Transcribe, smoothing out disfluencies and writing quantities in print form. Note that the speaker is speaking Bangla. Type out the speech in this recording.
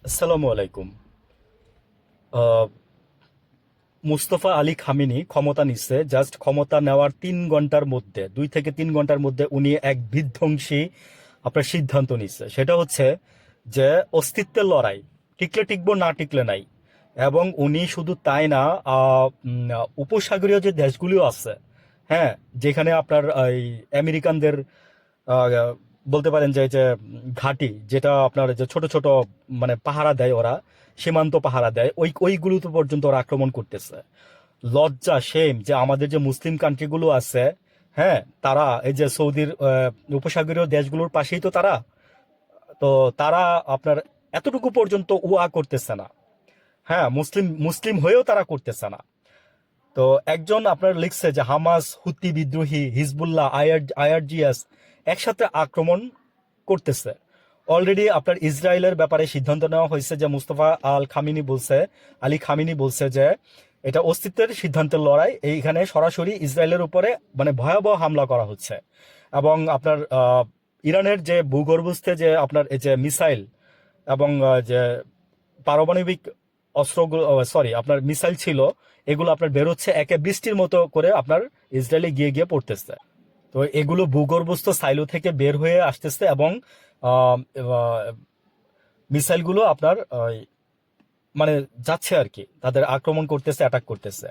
আসসালামু আলাইকুম। আহ, মুস্তফা আলী খামেনি ক্ষমতা নিচ্ছে। জাস্ট ক্ষমতা নেওয়ার 3 ঘন্টার মধ্যে, 2 থেকে 3 ঘন্টার মধ্যে উনি এক বিধ্বংসী আপনার সিদ্ধান্ত নিচ্ছে। সেটা হচ্ছে যে অস্তিত্বের লড়াই, টিকলে টিকবো, না টিকলে নাই। এবং উনি শুধু তাই না, উপসাগরীয় যে দেশগুলিও আছে, হ্যাঁ, যেখানে আপনার এই আমেরিকানদের আহ, বলতে পারেন যে যে ঘাঁটি, যেটা আপনার যে ছোট ছোট মানে পাহারা দেয় ওরা, সীমান্ত পাহারা দেয়, ওইগুলোতে পর্যন্ত ওরা আক্রমণ করতেছে। লজ্জা, শেম যে আমাদের যে মুসলিম কান্ট্রিগুলো আছে, হ্যাঁ, তারা এই যে সৌদির উপসাগরীয় দেশগুলোর পাশেই তো তারা, তো তারা আপনার এতটুকু পর্যন্ত উয়া করতেছে না। হ্যাঁ, মুসলিম মুসলিম হয়েও তারা করতেছে না। তো একজন আপনার লিখছে যে হামাস, হুতি বিদ্রোহী, হিজবুল্লাহ, আইআরজিএস একসাথে আক্রমণ করতেছে। অলরেডি আপনার ইসরায়েলের ব্যাপারে সিদ্ধান্ত নেওয়া হয়েছে যে মুস্তফা আলী খামিনি বলছে যে এটা অস্তিত্বের সিদ্ধান্তের লড়াই, এইখানে সরাসরি ইসরায়েলের উপরে মানে ভয়াবহ হামলা করা হচ্ছে। এবং আপনার ইরানের যে ভূগর্ভস্থে যে আপনার এই যে মিসাইল এবং যে পারমাণবিক অস্ত্রগুলো, সরি, আপনার মিসাইল ছিল, এগুলো আপনার বেরোচ্ছে একে বৃষ্টির মতো করে আপনার ইসরায়েলে গিয়ে গিয়ে পড়তেছে। তো এগুলো ভূগর্ভস্থ সাইলো থেকে বের হয়ে আসতেছে এবং আহ, আহ, মিসাইলগুলো আপনার মানে যাচ্ছে আর কি, তাদের আক্রমণ করতেছে, অ্যাটাক করতেছে।